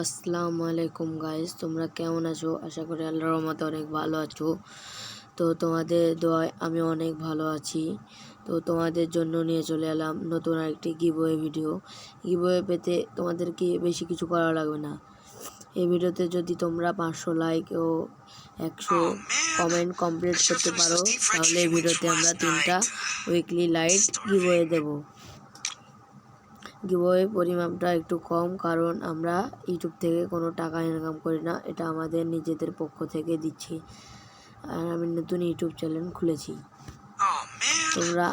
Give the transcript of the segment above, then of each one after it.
আসসালামু আলাইকুম গাইস, তোমরা কেমন আছো? আশা করি আল্লাহর রহমতে অনেক ভালো আছো। তো তোমাদের দোয়ায় আমি অনেক ভালো আছি। তো তোমাদের জন্য নিয়ে চলে এলাম নতুন আরেকটি গিভওয়ে ভিডিও। গিভওয়ে পেতে তোমাদেরকে বেশি কিছু করা লাগবে না। এই ভিডিওতে যদি তোমরা 500 লাইক ও 100 কমেন্ট কমপ্লিট করতে পারো, তাহলে এই ভিডিওতে আমরা 3টা উইকলি লাইট গিভওয়ে দেবো। গিভওয়ে পরিমাপটা একটু কম, কারণ আমরা ইউটিউব থেকে কোনো টাকা ইনকাম করি না, এটা আমাদের নিজেদের পক্ষ থেকে দিচ্ছি। আর আমি নতুন ইউটিউব চ্যানেল খুলেছি, তোমরা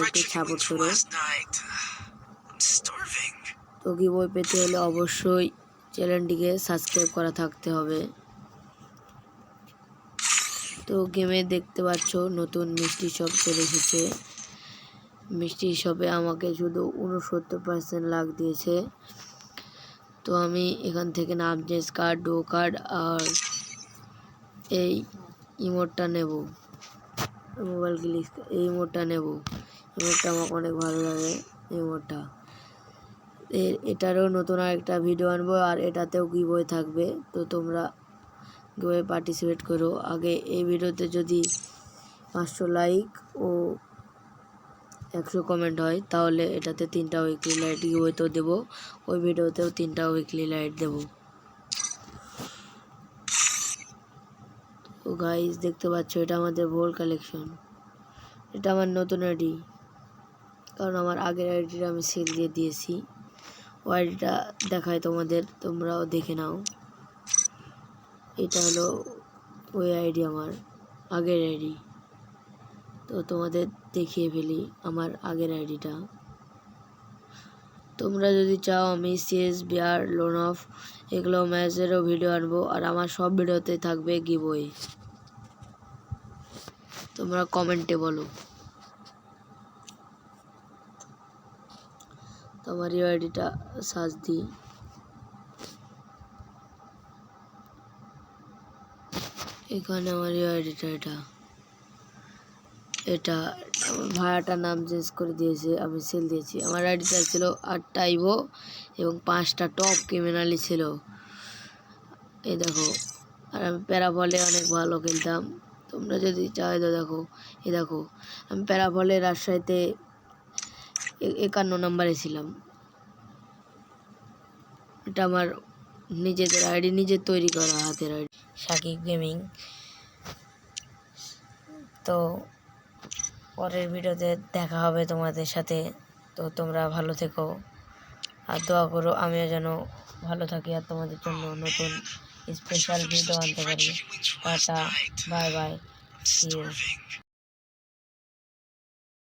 একটু সাপোর্ট করো। তো গিভওয়ে পেতে হলে অবশ্যই চ্যানেলটিকে সাবস্ক্রাইব করা থাকতে হবে। তো গেমে দেখতে পাচ্ছ নতুন মিষ্টি শপ চলে এসেছে। মিষ্টি শপে আমাকে শুধু 69% লাখ দিয়েছে। তো আমি এখান থেকে নামজেস কার্ড, ডো কার্ড আর এই ইমোটটা নেব, মোবাইল ক্লিক এই ইমোটটা নেব। ইমোটটা আমাকে অনেক ভালো লাগে। ইমোটটা এটারও নতুন আরেকটা ভিডিও আনবো, আর এটাতেও গিভওয়ে থাকবে। তো তোমরা গিভওয়ে পার্টিসিপেট করো। আগে এই ভিডিওতে যদি 500 লাইক ও 100 কমেন্ট হয়, তাহলে এটাতে 3টা উইকলি লাইট গিভওয়েতেও দেবো, ওই ভিডিওতেও 3টা উইকলি লাইট দেবো। তো গাইস দেখতে পাচ্ছ, এটা আমাদের ভোল কালেকশন। এটা আমার নতুন আইডি, কারণ আমার আগের আইডিটা আমি সেল দিয়ে দিয়েছি। ওই আইডিটা দেখায় তোমাদের, তোমরাও দেখে নাও। এটা হলো ওই আইডি, আমার আগের আইডি। তো তোমাদের দেখিয়ে ফেলি আমার আগের আইডিটা। তোমরা যদি চাও আমি সিএস, বিআর, লোন অফ এগুলো ম্যাচেরও ভিডিও আনবো, আর আমার সব ভিডিওতে থাকবে গিভওয়ে। তোমরা কমেন্টে বলো। তোমার এই আইডিটা সার্চ দিই। এখানে আমার এই আইডিটা, এটা আমার ভাড়াটার নাম চেঞ্জ করে দিয়েছে, আমি সেল দিয়েছি। আমার আইডিটা ছিল 8টা ইভো এবং 5টা টপ ক্রিমিনালি ছিল, এই দেখো। আর আমি প্যারাবলে অনেক ভালো খেলতাম। তোমরা যদি চাও তো দেখো, এই দেখো, আমি প্যারাবলে রাজশাহীতে 51 নম্বরে ছিলাম। এটা আমার নিজেদের আইডি, নিজের তৈরি করা হাতের আইডি, সাকিব গেমিং। তো পরের ভিডিওতে দেখা হবে তোমাদের সাথে। তো তোমরা ভালো থেকো আর দোয়া করো আমিও যেন ভালো থাকি আর তোমাদের জন্য নতুন স্পেশাল ভিডিও আনতে পারি। Tata, bye bye, see you.